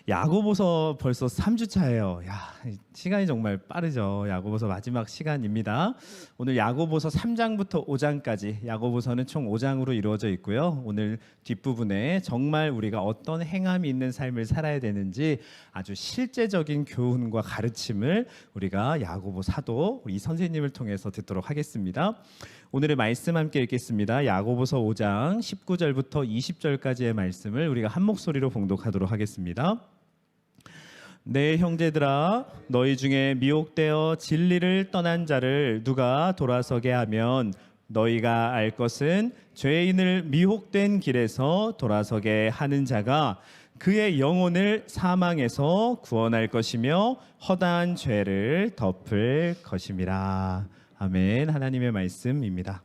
야고보서 벌써 3주 차예요. 야, 시간이 정말 빠르죠. 야고보서 마지막 시간입니다. 오늘 야고보서 3장부터 5장까지 야고보서는 총 5장으로 이루어져 있고요. 오늘 뒷부분에 정말 우리가 어떤 행함이 있는 삶을 살아야 되는지 아주 실제적인 교훈과 가르침을 우리가 야고보 사도 우리 선생님을 통해서 듣도록 하겠습니다. 오늘의 말씀 함께 읽겠습니다. 야고보서 5장 19절부터 20절까지의 말씀을 우리가 한 목소리로 봉독하도록 하겠습니다. 내 형제들아, 너희 중에 미혹되어 진리를 떠난 자를 누가 돌아서게 하면 너희가 알 것은 죄인을 미혹된 길에서 돌아서게 하는 자가 그의 영혼을 사망에서 구원할 것이며 허다한 죄를 덮을 것임이라. 아멘. 하나님의 말씀입니다.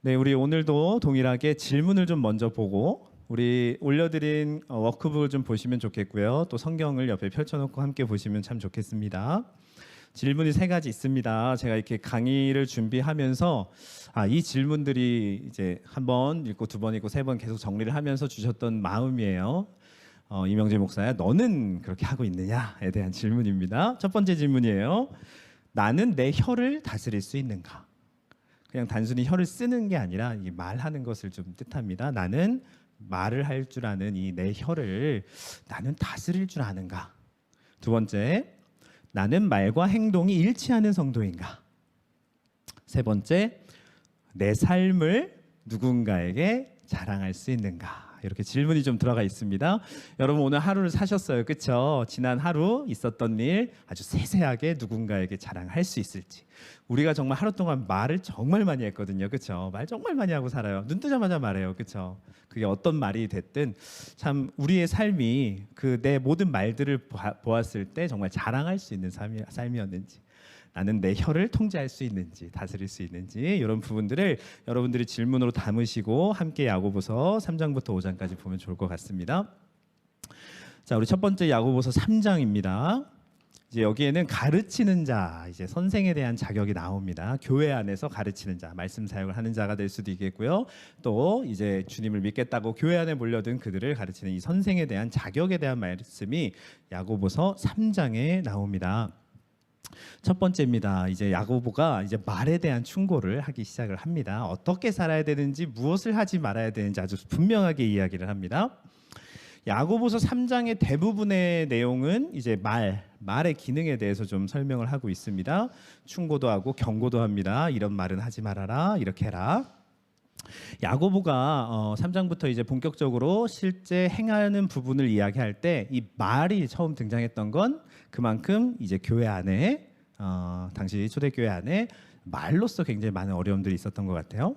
네, 우리 오늘도 동일하게 질문을 좀 먼저 보고 우리 올려드린 워크북을 좀 보시면 좋겠고요. 또 성경을 옆에 펼쳐놓고 함께 보시면 참 좋겠습니다. 질문이 3가지 있습니다. 제가 이렇게 강의를 준비하면서 이 질문들이 이제 한 번 읽고 2번 읽고 3번 계속 정리를 하면서 주셨던 마음이에요. 이명재 목사야, 너는 그렇게 하고 있느냐에 대한 질문입니다. 첫 번째 질문이에요. 나는 내 혀를 다스릴 수 있는가? 그냥 단순히 혀를 쓰는 게 아니라 이 말하는 것을 좀 뜻합니다. 나는 말을 할 줄 아는 이 내 혀를 나는 다스릴 줄 아는가? 2번째, 나는 말과 행동이 일치하는 성도인가? 3번째, 내 삶을 누군가에게 자랑할 수 있는가? 이렇게 질문이 좀 들어가 있습니다. 여러분 오늘 하루를 사셨어요, 그렇죠? 지난 하루 있었던 일 아주 세세하게 누군가에게 자랑할 수 있을지. 우리가 정말 하루 동안 말을 정말 많이 했거든요, 그렇죠? 말 정말 많이 하고 살아요. 눈 뜨자마자 말해요, 그렇죠? 그게 어떤 말이 됐든 참 우리의 삶이 그 내 모든 말들을 보았을 때 정말 자랑할 수 있는 삶이었는지, 나는 내 혀를 통제할 수 있는지, 다스릴 수 있는지, 이런 부분들을 여러분들이 질문으로 담으시고 함께 야고보서 3장부터 5장까지 보면 좋을 것 같습니다. 자, 우리 첫 번째 야고보서 3장입니다. 이제 여기에는 가르치는 자, 이제 선생에 대한 자격이 나옵니다. 교회 안에서 가르치는 자, 말씀 사역을 하는 자가 될 수도 있겠고요. 또 이제 주님을 믿겠다고 교회 안에 몰려든 그들을 가르치는 이 선생에 대한 자격에 대한 말씀이 야고보서 3장에 나옵니다. 첫 번째입니다. 이제 야고보가 이제 말에 대한 충고를 하기 시작을 합니다. 어떻게 살아야 되는지, 무엇을 하지 말아야 되는지 아주 분명하게 이야기를 합니다. 야고보서 3장의 대부분의 내용은 이제 말의 기능에 대해서 좀 설명을 하고 있습니다. 충고도 하고 경고도 합니다. 이런 말은 하지 말아라, 이렇게 해라. 야고보가 3장부터 이제 본격적으로 실제 행하는 부분을 이야기할 때 이 말이 처음 등장했던 건 그만큼 이제 교회 안에 당시 초대교회 안에 말로서 굉장히 많은 어려움들이 있었던 것 같아요.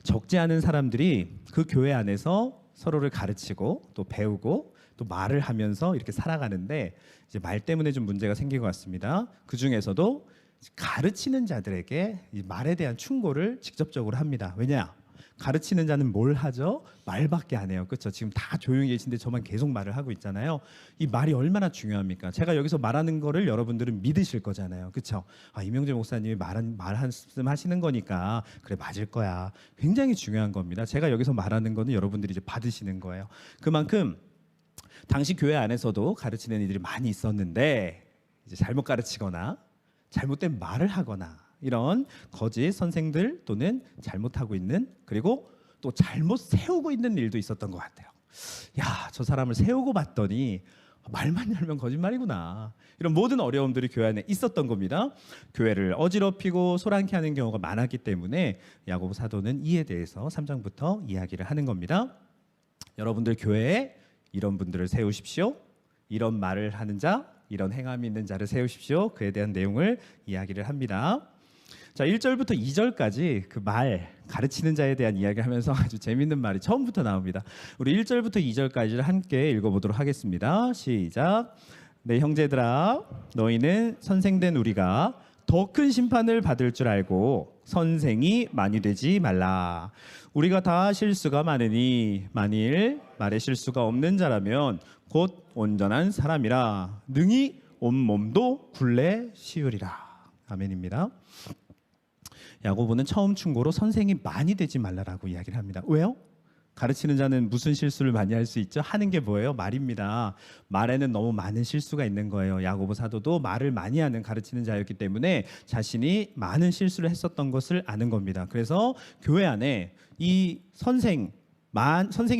적지 않은 사람들이 그 교회 안에서 서로를 가르치고 또 배우고 또 말을 하면서 이렇게 살아가는데 이제 말 때문에 좀 문제가 생긴 것 같습니다. 그 중에서도 가르치는 자들에게 이 말에 대한 충고를 직접적으로 합니다. 왜냐? 가르치는 자는 뭘 하죠? 말밖에 안 해요. 그렇죠? 지금 다 조용히 계신데 저만 계속 말을 하고 있잖아요. 이 말이 얼마나 중요합니까? 제가 여기서 말하는 거를 여러분들은 믿으실 거잖아요. 그렇죠? 이명재 목사님이 말씀 하시는 거니까 그래, 맞을 거야. 굉장히 중요한 겁니다. 제가 여기서 말하는 거는 여러분들이 이제 받으시는 거예요. 그만큼 당시 교회 안에서도 가르치는 이들이 많이 있었는데 이제 잘못 가르치거나 잘못된 말을 하거나 이런 거짓 선생들 또는 잘못하고 있는, 그리고 또 잘못 세우고 있는 일도 있었던 것 같아요. 야, 저 사람을 세우고 봤더니 말만 열면 거짓말이구나. 이런 모든 어려움들이 교회 안에 있었던 겁니다. 교회를 어지럽히고 소란케 하는 경우가 많았기 때문에 야고보 사도는 이에 대해서 3장부터 이야기를 하는 겁니다. 여러분들 교회에 이런 분들을 세우십시오. 이런 말을 하는 자, 이런 행함이 있는 자를 세우십시오. 그에 대한 내용을 이야기를 합니다. 자, 1절부터 2절까지 그 말, 가르치는 자에 대한 이야기를 하면서 아주 재밌는 말이 처음부터 나옵니다. 우리 1절부터 2절까지를 함께 읽어보도록 하겠습니다. 시작. 내 형제들아, 너희는 선생된 우리가 더 큰 심판을 받을 줄 알고 선생이 많이 되지 말라. 우리가 다 실수가 많으니 만일 말에 실수가 없는 자라면 곧 온전한 사람이라 능히 온 몸도 굴레 씌우리라. 아멘입니다. 야고보는 처음 충고로 선생이 많이 되지 말라라고 이야기를 합니다. 왜요? 가르치는 자는 무슨 실수를 많이 할 수 있죠? 하는 게 뭐예요? 말입니다. 말에는 너무 많은 실수가 있는 거예요. 야고보 사도도 말을 많이 하는 가르치는 자였기 때문에 자신이 많은 실수를 했었던 것을 아는 겁니다. 그래서 교회 안에 이 선생이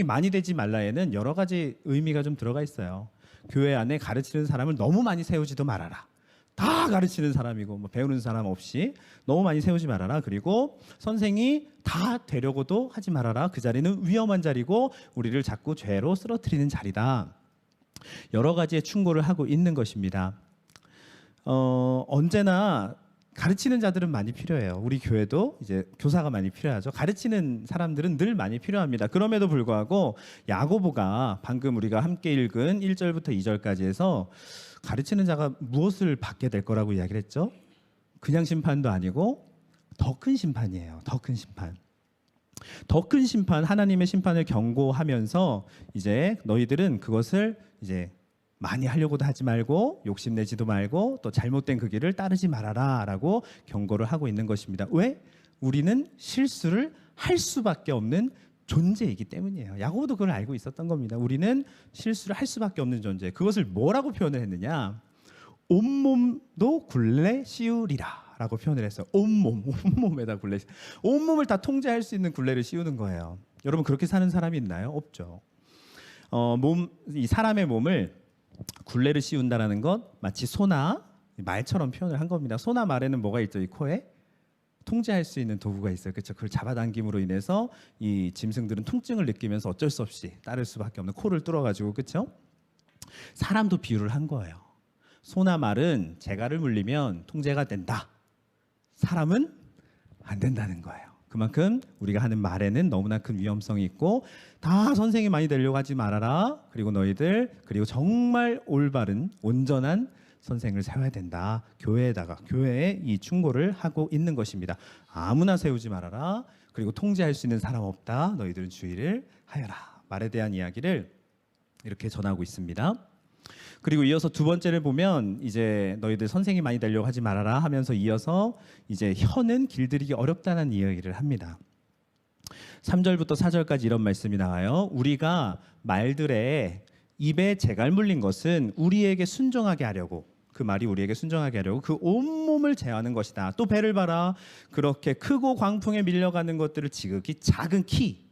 많이 되지 말라에는 여러 가지 의미가 좀 들어가 있어요. 교회 안에 가르치는 사람을 너무 많이 세우지도 말아라. 다 가르치는 사람이고 뭐 배우는 사람 없이 너무 많이 세우지 말아라. 그리고 선생이 다 되려고도 하지 말아라. 그 자리는 위험한 자리고 우리를 자꾸 죄로 쓰러뜨리는 자리다. 여러 가지의 충고를 하고 있는 것입니다. 언제나 가르치는 자들은 많이 필요해요. 우리 교회도 이제 교사가 많이 필요하죠. 가르치는 사람들은 늘 많이 필요합니다. 그럼에도 불구하고 야고보가 방금 우리가 함께 읽은 1절부터 2절까지 해서 가르치는 자가 무엇을 받게 될 거라고 이야기를 했죠? 그냥 심판도 아니고 더 큰 심판이에요. 더 큰 심판. 더 큰 심판, 하나님의 심판을 경고하면서 이제 너희들은 그것을 이제 많이 하려고도 하지 말고 욕심내지도 말고 또 잘못된 그 길을 따르지 말아라라고 경고를 하고 있는 것입니다. 왜? 우리는 실수를 할 수밖에 없는 존재이기 때문이에요. 야고보도 그걸 알고 있었던 겁니다. 우리는 실수를 할 수밖에 없는 존재. 그것을 뭐라고 표현을 했느냐? 온몸도 굴레 씌우리라 라고 표현을 했어요. 온몸에다 굴레, 온몸을 다 통제할 수 있는 굴레를 씌우는 거예요. 여러분 그렇게 사는 사람이 있나요? 없죠. 이 사람의 몸을 굴레를 씌운다라는 것 마치 소나 말처럼 표현을 한 겁니다. 소나 말에는 뭐가 있죠? 이 코에 통제할 수 있는 도구가 있어요. 그렇죠? 그걸 잡아당김으로 인해서 이 짐승들은 통증을 느끼면서 어쩔 수 없이 따를 수밖에 없는 코를 뚫어가지고, 그렇죠? 사람도 비유를 한 거예요. 소나 말은 재갈을 물리면 통제가 된다. 사람은 안 된다는 거예요. 그만큼 우리가 하는 말에는 너무나 큰 위험성이 있고 다 선생이 많이 되려고 하지 말아라. 그리고 너희들 그리고 정말 올바른 온전한 선생을 세워야 된다. 교회에 이 충고를 하고 있는 것입니다. 아무나 세우지 말아라. 그리고 통제할 수 있는 사람 없다. 너희들은 주의를 하여라. 말에 대한 이야기를 이렇게 전하고 있습니다. 그리고 이어서 두 번째를 보면 이제 너희들 선생이 많이 되려고 하지 말아라 하면서 이어서 이제 혀는 길들이기 어렵다는 이야기를 합니다. 3절부터 4절까지 이런 말씀이 나와요. 우리가 말들의 입에 재갈 물린 것은 우리에게 순종하게 하려고, 그 말이 우리에게 순종하게 하려고 그 온몸을 제하는 것이다. 또 배를 봐라. 그렇게 크고 광풍에 밀려가는 것들을 지극히 작은 키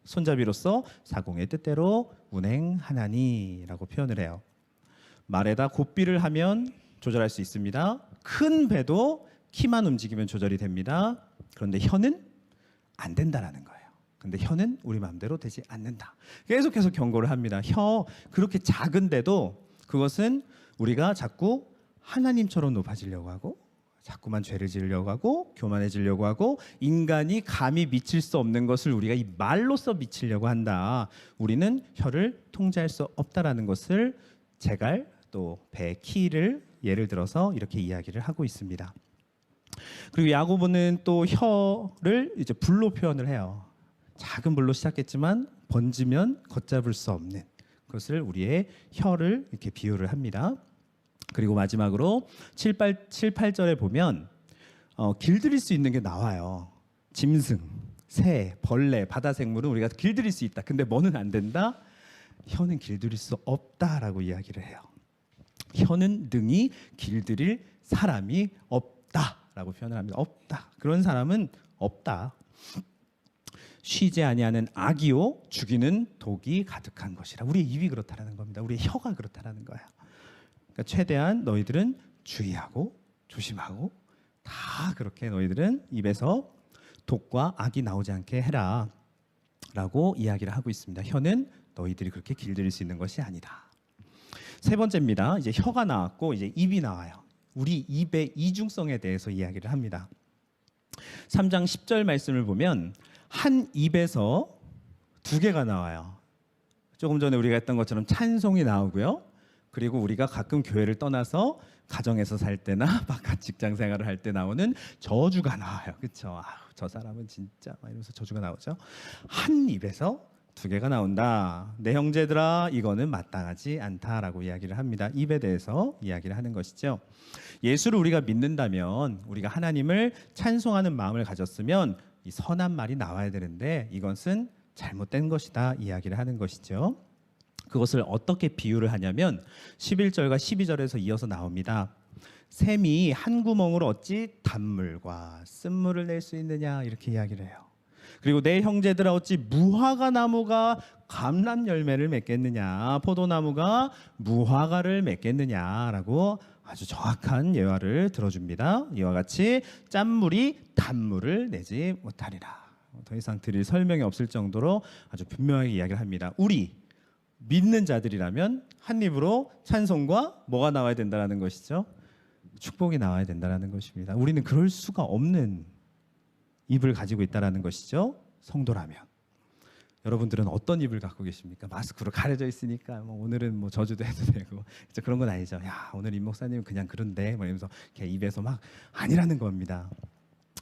손잡이로서 사공의 뜻대로 운행하나니라고 표현을 해요. 말에다 곱비를 하면 조절할 수 있습니다. 큰 배도 키만 움직이면 조절이 됩니다. 그런데 혀는 안 된다라는 거예요. 근데 혀는 우리 마음대로 되지 않는다. 계속해서 경고를 합니다. 혀 그렇게 작은데도 그것은 우리가 자꾸 하나님처럼 높아지려고 하고 자꾸만 죄를 지으려고 하고 교만해지려고 하고 인간이 감히 미칠 수 없는 것을 우리가 이 말로써 미치려고 한다. 우리는 혀를 통제할 수 없다라는 것을 재갈 또 배 키를 예를 들어서 이렇게 이야기를 하고 있습니다. 그리고 야고보는 또 혀를 이제 불로 표현을 해요. 작은 불로 시작했지만 번지면 걷잡을 수 없는 그것을 우리의 혀를 이렇게 비유를 합니다. 그리고 마지막으로 7, 8절에 보면 길들일 수 있는 게 나와요. 짐승, 새, 벌레, 바다 생물은 우리가 길들일 수 있다. 근데 뭐는 안 된다? 혀는 길들일 수 없다라고 이야기를 해요. 혀는 능히 길들일 사람이 없다라고 표현을 합니다. 없다. 그런 사람은 없다. 쉬지 아니하는 악이요 죽이는 독이 가득한 것이라. 우리의 입이 그렇다라는 겁니다. 우리의 혀가 그렇다라는 거예요. 그러니까 최대한 너희들은 주의하고 조심하고 다 그렇게 너희들은 입에서 독과 악이 나오지 않게 해라 라고 이야기를 하고 있습니다. 혀는 너희들이 그렇게 길들일 수 있는 것이 아니다. 세 번째입니다. 이제 혀가 나왔고 이제 입이 나와요. 우리 입의 이중성에 대해서 이야기를 합니다. 3장 10절 말씀을 보면 한 입에서 두 개가 나와요. 조금 전에 우리가 했던 것처럼 찬송이 나오고요. 그리고 우리가 가끔 교회를 떠나서 가정에서 살 때나 바깥 직장 생활을 할 때 나오는 저주가 나와요. 그렇죠? 저 사람은 진짜 막 이러면서 저주가 나오죠. 한 입에서 두 개가 나온다. 내 형제들아 이거는 마땅하지 않다라고 이야기를 합니다. 입에 대해서 이야기를 하는 것이죠. 예수를 우리가 믿는다면 우리가 하나님을 찬송하는 마음을 가졌으면 이 선한 말이 나와야 되는데 이것은 잘못된 것이다 이야기를 하는 것이죠. 그것을 어떻게 비유를 하냐면 11절과 12절에서 이어서 나옵니다. 샘이 한 구멍으로 어찌 단물과 쓴물을 낼 수 있느냐 이렇게 이야기를 해요. 그리고 내 형제들아 어찌 무화과 나무가 감람 열매를 맺겠느냐 포도나무가 무화과를 맺겠느냐라고 아주 정확한 예화를 들어줍니다. 이와 같이 짠물이 단물을 내지 못하리라. 더 이상 드릴 설명이 없을 정도로 아주 분명하게 이야기를 합니다. 우리 믿는 자들이라면 한 입으로 찬송과 뭐가 나와야 된다는 것이죠? 축복이 나와야 된다는 것입니다. 우리는 그럴 수가 없는 입을 가지고 있다는 것이죠. 성도라면. 여러분들은 어떤 입을 갖고 계십니까? 마스크로 가려져 있으니까 오늘은 저주도 해도 되고 그런 건 아니죠. 야 오늘 임 목사님은 그냥 그런데 이러면서 입에서 막 아니라는 겁니다.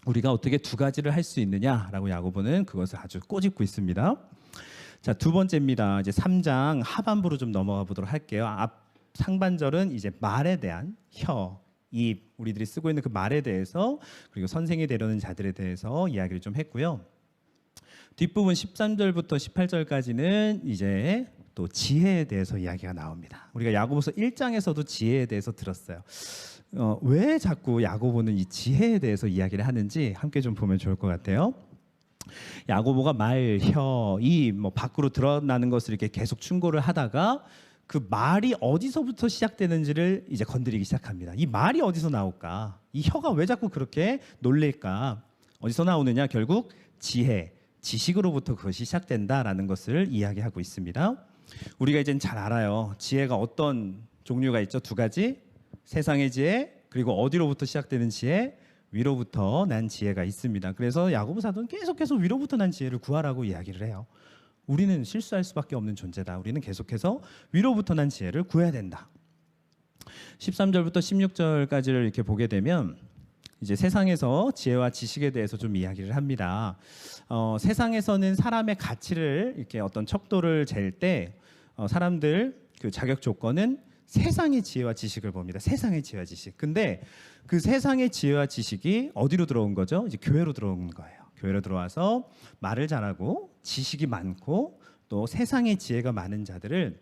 우리가 어떻게 두 가지를 할 수 있느냐라고 야고보는 그것을 아주 꼬집고 있습니다. 자, 두 번째입니다. 이제 3장 하반부로 좀 넘어가 보도록 할게요. 앞 상반절은 이제 말에 대한 입 우리들이 쓰고 있는 그 말에 대해서 그리고 선생이 되려는 자들에 대해서 이야기를 좀 했고요. 뒷부분 13절부터 18절까지는 이제 또 지혜에 대해서 이야기가 나옵니다. 우리가 야고보서 1장에서도 지혜에 대해서 들었어요. 왜 자꾸 야고보는 이 지혜에 대해서 이야기를 하는지 함께 좀 보면 좋을 것 같아요. 야고보가 말, 입 밖으로 드러나는 것을 이렇게 계속 충고를 하다가 그 말이 어디서부터 시작되는지를 이제 건드리기 시작합니다. 이 말이 어디서 나올까? 이 혀가 왜 자꾸 그렇게 놀릴까? 어디서 나오느냐? 결국 지혜, 지식으로부터 그것이 시작된다라는 것을 이야기하고 있습니다. 우리가 이제는 잘 알아요. 지혜가 어떤 종류가 있죠? 두 가지. 세상의 지혜 그리고 어디로부터 시작되는 지혜? 위로부터 난 지혜가 있습니다. 그래서 야고보 사도는 계속해서 위로부터 난 지혜를 구하라고 이야기를 해요. 우리는 실수할 수밖에 없는 존재다. 우리는 계속해서 위로부터 난 지혜를 구해야 된다. 13절부터 16절까지를 이렇게 보게 되면 이제 세상에서 지혜와 지식에 대해서 좀 이야기를 합니다. 세상에서는 사람의 가치를 이렇게 어떤 척도를 잴 때 사람들 그 자격 조건은 세상의 지혜와 지식을 봅니다. 세상의 지혜와 지식. 근데 그 세상의 지혜와 지식이 어디로 들어온 거죠? 이제 교회로 들어온 거예요. 교회로 들어와서 말을 잘하고 지식이 많고 또 세상의 지혜가 많은 자들을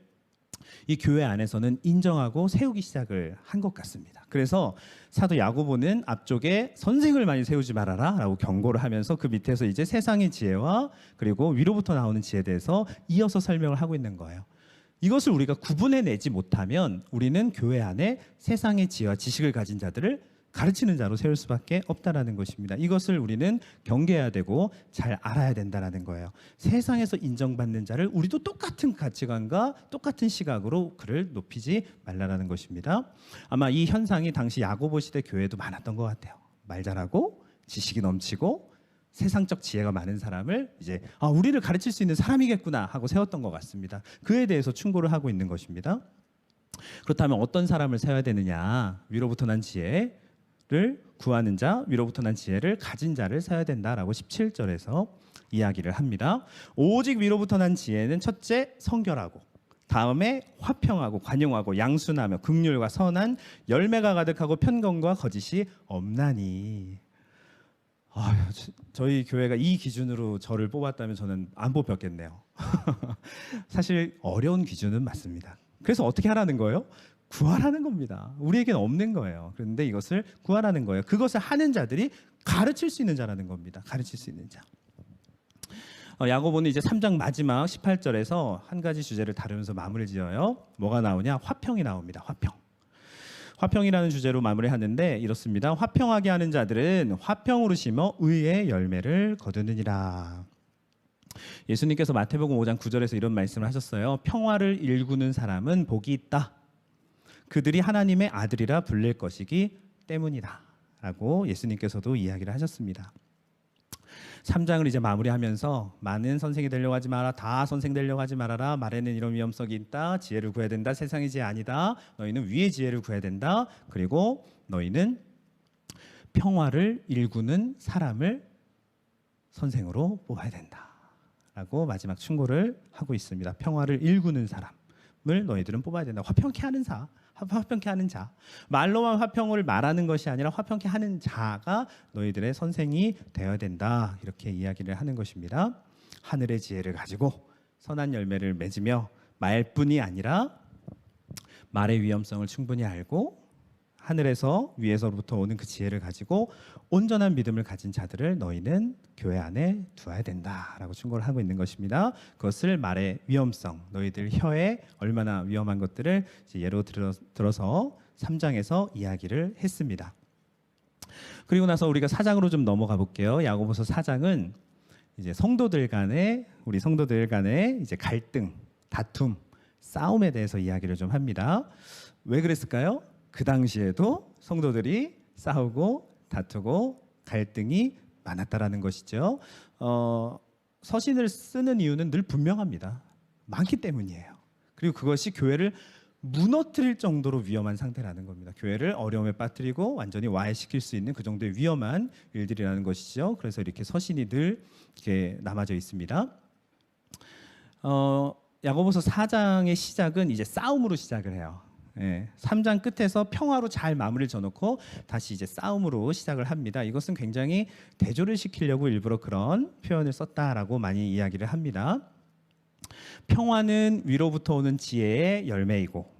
이 교회 안에서는 인정하고 세우기 시작을 한 것 같습니다. 그래서 사도 야고보는 앞쪽에 선생을 많이 세우지 말아라라고 경고를 하면서 그 밑에서 이제 세상의 지혜와 그리고 위로부터 나오는 지혜에 대해서 이어서 설명을 하고 있는 거예요. 이것을 우리가 구분해내지 못하면 우리는 교회 안에 세상의 지혜와 지식을 가진 자들을 가르치는 자로 세울 수밖에 없다라는 것입니다. 이것을 우리는 경계해야 되고 잘 알아야 된다라는 거예요. 세상에서 인정받는 자를 우리도 똑같은 가치관과 똑같은 시각으로 그를 높이지 말라라는 것입니다. 아마 이 현상이 당시 야고보 시대 교회도 많았던 것 같아요. 말 잘하고 지식이 넘치고 세상적 지혜가 많은 사람을 이제 우리를 가르칠 수 있는 사람이겠구나 하고 세웠던 것 같습니다. 그에 대해서 충고를 하고 있는 것입니다. 그렇다면 어떤 사람을 세워야 되느냐? 위로부터 난 지혜를 구하는 자, 위로부터 난 지혜를 가진 자를 세워야 된다라고 17절에서 이야기를 합니다. 오직 위로부터 난 지혜는 첫째 성결하고 다음에 화평하고 관용하고 양순하며 긍휼과 선한 열매가 가득하고 편건과 거짓이 없나니. 저희 교회가 이 기준으로 저를 뽑았다면 저는 안 뽑혔겠네요. 사실 어려운 기준은 맞습니다. 그래서 어떻게 하라는 거예요? 구하라는 겁니다. 우리에게는 없는 거예요. 그런데 이것을 구하라는 거예요. 그것을 하는 자들이 가르칠 수 있는 자라는 겁니다. 가르칠 수 있는 자. 야고보는 이제 3장 마지막 18절에서 한 가지 주제를 다루면서 마무리 지어요. 뭐가 나오냐? 화평이 나옵니다. 화평이라는 주제로 마무리하는데 이렇습니다. 화평하게 하는 자들은 화평으로 심어 의의 열매를 거두느니라. 예수님께서 마태복음 5장 9절에서 이런 말씀을 하셨어요. 평화를 일구는 사람은 복이 있다. 그들이 하나님의 아들이라 불릴 것이기 때문이다 라고 예수님께서도 이야기를 하셨습니다. 3장을 이제 마무리하면서 많은 선생이 되려고 하지 마라. 다 선생 되려고 하지 말아라. 말에는 이런 위험성이 있다. 지혜를 구해야 된다. 세상의 지혜 아니다. 너희는 위의 지혜를 구해야 된다. 그리고 너희는 평화를 일구는 사람을 선생으로 뽑아야 된다 라고 마지막 충고를 하고 있습니다. 평화를 일구는 사람을 너희들은 뽑아야 된다. 화평케 하는 자. 말로만 화평을 말하는 것이 아니라 화평케 하는 자가 너희들의 선생이 되어야 된다. 이렇게 이야기를 하는 것입니다. 하늘의 지혜를 가지고 선한 열매를 맺으며 말뿐이 아니라 말의 위험성을 충분히 알고 하늘에서 위에서부터 오는 그 지혜를 가지고 온전한 믿음을 가진 자들을 너희는 교회 안에 두어야 된다라고 충고를 하고 있는 것입니다. 그것을 말의 위험성, 너희들 혀에 얼마나 위험한 것들을 이제 예로 들어서 3장에서 이야기를 했습니다. 그리고 나서 우리가 4장으로 좀 넘어가 볼게요. 야고보서 4장은 이제 우리 성도들 간의 이제 갈등, 다툼, 싸움에 대해서 이야기를 좀 합니다. 왜 그랬을까요? 그 당시에도 성도들이 싸우고 다투고 갈등이 많았다라는 것이죠. 서신을 쓰는 이유는 늘 분명합니다. 많기 때문이에요. 그리고 그것이 교회를 무너뜨릴 정도로 위험한 상태라는 겁니다. 교회를 어려움에 빠뜨리고 완전히 와해시킬 수 있는 그 정도의 위험한 일들이라는 것이죠. 그래서 이렇게 서신이 늘 이렇게 남아져 있습니다. 야고보서 4장의 시작은 이제 싸움으로 시작을 해요. 3장 끝에서 평화로 잘 마무리를 져놓고 다시 이제 싸움으로 시작을 합니다. 이것은 굉장히 대조를 시키려고 일부러 그런 표현을 썼다라고 많이 이야기를 합니다. 평화는 위로부터 오는 지혜의 열매이고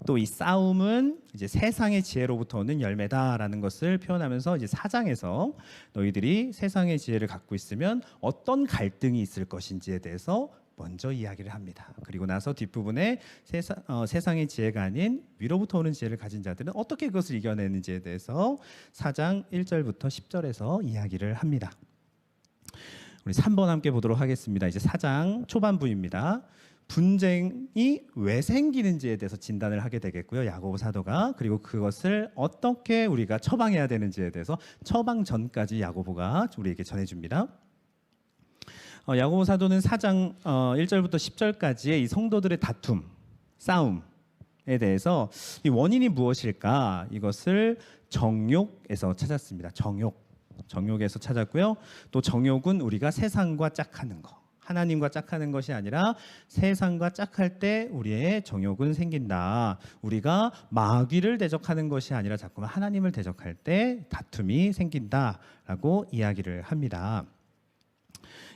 또 이 싸움은 이제 세상의 지혜로부터 오는 열매다라는 것을 표현하면서 이제 4장에서 너희들이 세상의 지혜를 갖고 있으면 어떤 갈등이 있을 것인지에 대해서 먼저 이야기를 합니다. 그리고 나서 뒷부분에 세상의 지혜가 아닌 위로부터 오는 지혜를 가진 자들은 어떻게 그것을 이겨내는지에 대해서 4장 1절부터 10절에서 이야기를 합니다. 우리 3번 함께 보도록 하겠습니다. 이제 4장 초반부입니다. 분쟁이 왜 생기는지에 대해서 진단을 하게 되겠고요. 야고보 사도가 그리고 그것을 어떻게 우리가 처방해야 되는지에 대해서 처방 전까지 야고보가 우리에게 전해줍니다. 야고보 사도는 4장 1절부터 10절까지의 이 성도들의 다툼, 싸움에 대해서 이 원인이 무엇일까? 이것을 정욕에서 찾았습니다. 정욕에서 찾았고요. 또 정욕은 우리가 세상과 짝하는 거, 하나님과 짝하는 것이 아니라 세상과 짝할 때 우리의 정욕은 생긴다. 우리가 마귀를 대적하는 것이 아니라 자꾸만 하나님을 대적할 때 다툼이 생긴다라고 이야기를 합니다.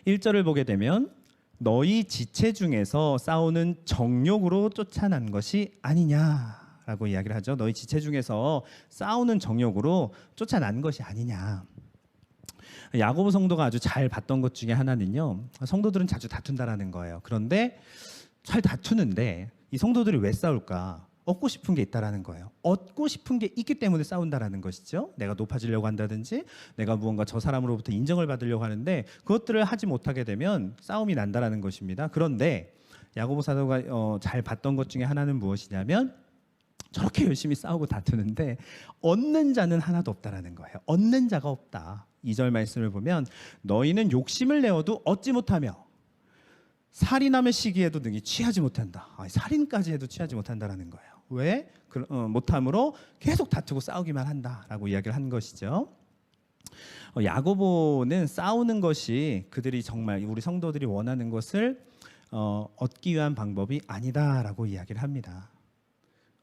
1절을 보게 되면 너희 지체 중에서 싸우는 정욕으로 쫓아난 것이 아니냐라고 이야기를 하죠. 너희 지체 중에서 싸우는 정욕으로 쫓아난 것이 아니냐. 야고보 성도가 아주 잘 봤던 것 중에 하나는요. 성도들은 자주 다툰다라는 거예요. 그런데 잘 다투는데 이 성도들이 왜 싸울까? 얻고 싶은 게 있다라는 거예요. 얻고 싶은 게 있기 때문에 싸운다라는 것이죠. 내가 높아지려고 한다든지 내가 무언가 저 사람으로부터 인정을 받으려고 하는데 그것들을 하지 못하게 되면 싸움이 난다라는 것입니다. 그런데 야고보 사도가 잘 봤던 것 중에 하나는 무엇이냐면 저렇게 열심히 싸우고 다투는데 얻는 자는 하나도 없다라는 거예요. 얻는 자가 없다. 2절 말씀을 보면 너희는 욕심을 내어도 얻지 못하며 살인함의 시기에도 능히 취하지 못한다. 살인까지 해도 취하지 못한다라는 거예요. 왜? 못함으로 계속 다투고 싸우기만 한다라고 이야기를 한 것이죠. 야고보는 싸우는 것이 그들이 정말 우리 성도들이 원하는 것을 얻기 위한 방법이 아니다라고 이야기를 합니다.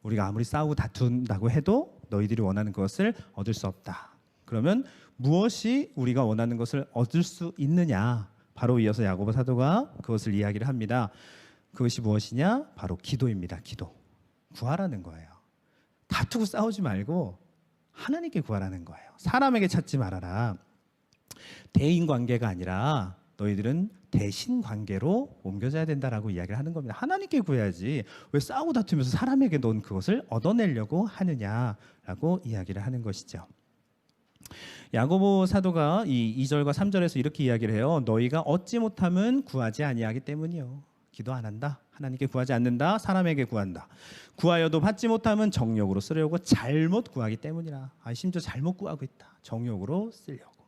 우리가 아무리 싸우고 다툰다고 해도 너희들이 원하는 것을 얻을 수 없다. 그러면 무엇이 우리가 원하는 것을 얻을 수 있느냐? 바로 이어서 야고보 사도가 그것을 이야기를 합니다. 그것이 무엇이냐? 바로 기도입니다. 기도. 구하라는 거예요. 다투고 싸우지 말고 하나님께 구하라는 거예요. 사람에게 찾지 말아라. 대인 관계가 아니라 너희들은 대신 관계로 옮겨져야 된다라고 이야기를 하는 겁니다. 하나님께 구해야지 왜 싸우고 다투면서 사람에게 넌 그것을 얻어내려고 하느냐라고 이야기를 하는 것이죠. 야고보 사도가 이 2절과 3절에서 이렇게 이야기를 해요. 너희가 얻지 못함은 구하지 아니하기 때문이요. 기도 안 한다. 하나님께 구하지 않는다. 사람에게 구한다. 구하여도 받지 못함은 정욕으로 쓰려고 잘못 구하기 때문이라. 심지어 잘못 구하고 있다. 정욕으로 쓰려고.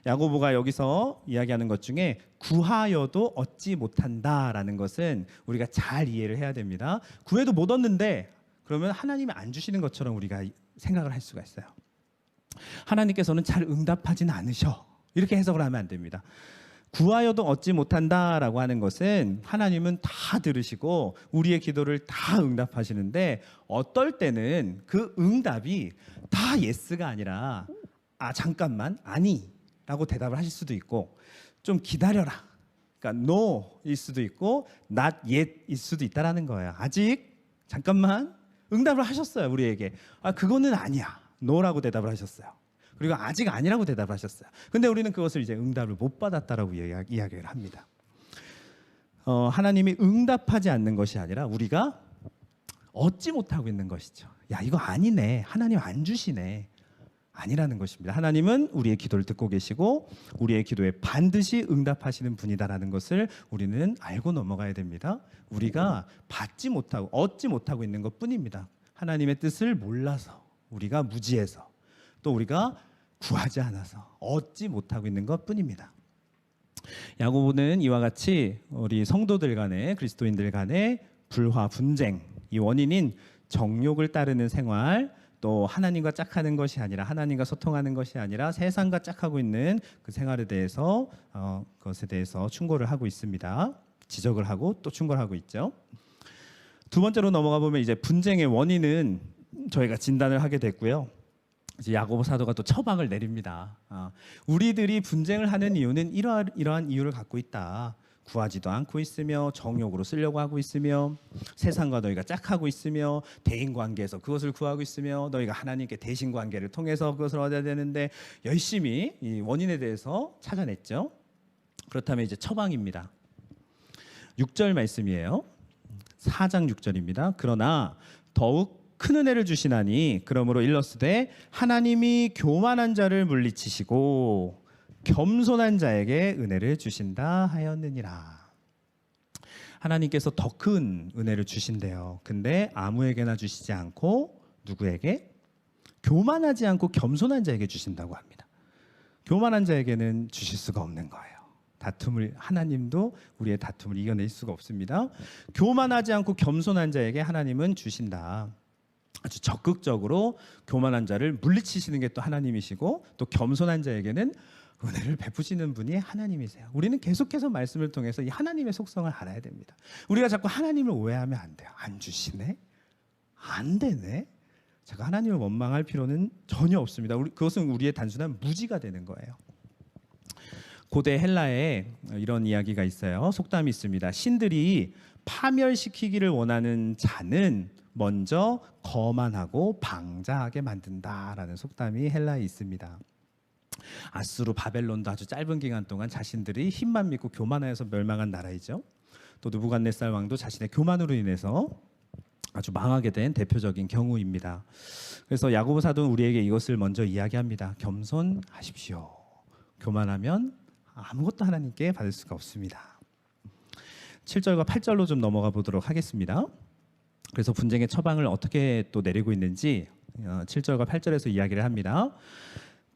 야고보가 여기서 이야기하는 것 중에 구하여도 얻지 못한다라는 것은 우리가 잘 이해를 해야 됩니다. 구해도 못 얻는데 그러면 하나님이 안 주시는 것처럼 우리가 생각을 할 수가 있어요. 하나님께서는 잘 응답하진 않으셔. 이렇게 해석을 하면 안 됩니다. 구하여도 얻지 못한다라고 하는 것은 하나님은 다 들으시고 우리의 기도를 다 응답하시는데 어떨 때는 그 응답이 다 예스가 아니라 잠깐만 아니 라고 대답을 하실 수도 있고 좀 기다려라 그러니까 no일 수도 있고 not yet일 수도 있다라는 거예요. 아직 잠깐만 응답을 하셨어요. 우리에게 그거는 아니야. no라고 대답을 하셨어요. 그리고 아직 아니라고 대답을 하셨어요. 근데 우리는 그것을 이제 응답을 못 받았다라고 이야기를 합니다. 하나님이 응답하지 않는 것이 아니라 우리가 얻지 못하고 있는 것이죠. 야, 이거 아니네. 하나님 안 주시네. 아니라는 것입니다. 하나님은 우리의 기도를 듣고 계시고 우리의 기도에 반드시 응답하시는 분이다라는 것을 우리는 알고 넘어가야 됩니다. 우리가 받지 못하고 얻지 못하고 있는 것뿐입니다. 하나님의 뜻을 몰라서, 우리가 무지해서, 또 우리가 구하지 않아서 얻지 못하고 있는 것뿐입니다. 야고보는 이와 같이 우리 성도들 간에, 그리스도인들 간에 불화, 분쟁, 이 원인인 정욕을 따르는 생활, 또 하나님과 짝하는 것이 아니라, 하나님과 소통하는 것이 아니라 세상과 짝하고 있는 그 생활에 대해서 그것에 대해서 충고를 하고 있습니다. 지적을 하고 또 충고를 하고 있죠. 두 번째로 넘어가 보면 이제 분쟁의 원인은 저희가 진단을 하게 됐고요. 이제 야고보 사도가 또 처방을 내립니다. 우리들이 분쟁을 하는 이유는 이러한 이유를 갖고 있다. 구하지도 않고 있으며 정욕으로 쓰려고 하고 있으며 세상과 너희가 짝하고 있으며 대인관계에서 그것을 구하고 있으며 너희가 하나님께 대신관계를 통해서 그것을 얻어야 되는데 열심히 이 원인에 대해서 찾아냈죠. 그렇다면 이제 처방입니다. 6절 말씀이에요. 4장 6절입니다. 그러나 더욱 큰 은혜를 주시나니 그러므로 일러스되 하나님이 교만한 자를 물리치시고 겸손한 자에게 은혜를 주신다 하였느니라. 하나님께서 더 큰 은혜를 주신대요. 근데 아무에게나 주시지 않고 누구에게? 교만하지 않고 겸손한 자에게 주신다고 합니다. 교만한 자에게는 주실 수가 없는 거예요. 하나님도 우리의 다툼을 이겨낼 수가 없습니다. 교만하지 않고 겸손한 자에게 하나님은 주신다. 아주 적극적으로 교만한 자를 물리치시는 게 또 하나님이시고 또 겸손한 자에게는 은혜를 베푸시는 분이 하나님이세요. 우리는 계속해서 말씀을 통해서 이 하나님의 속성을 알아야 됩니다. 우리가 자꾸 하나님을 오해하면 안 돼요. 안 주시네? 안 되네? 제가 하나님을 원망할 필요는 전혀 없습니다. 그것은 우리의 단순한 무지가 되는 거예요. 고대 헬라에 이런 이야기가 있어요. 속담이 있습니다. 신들이 파멸시키기를 원하는 자는 먼저 거만하고 방자하게 만든다라는 속담이 헬라에 있습니다. 아수르, 바벨론도 아주 짧은 기간 동안 자신들이 힘만 믿고 교만하여서 멸망한 나라이죠. 또 느부갓네살 왕도 자신의 교만으로 인해서 아주 망하게 된 대표적인 경우입니다. 그래서 야고보 사도는 우리에게 이것을 먼저 이야기합니다. 겸손하십시오. 교만하면 아무것도 하나님께 받을 수가 없습니다. 7절과 8절로 좀 넘어가 보도록 하겠습니다. 그래서 분쟁의 처방을 어떻게 또 내리고 있는지 7절과 8절에서 이야기를 합니다.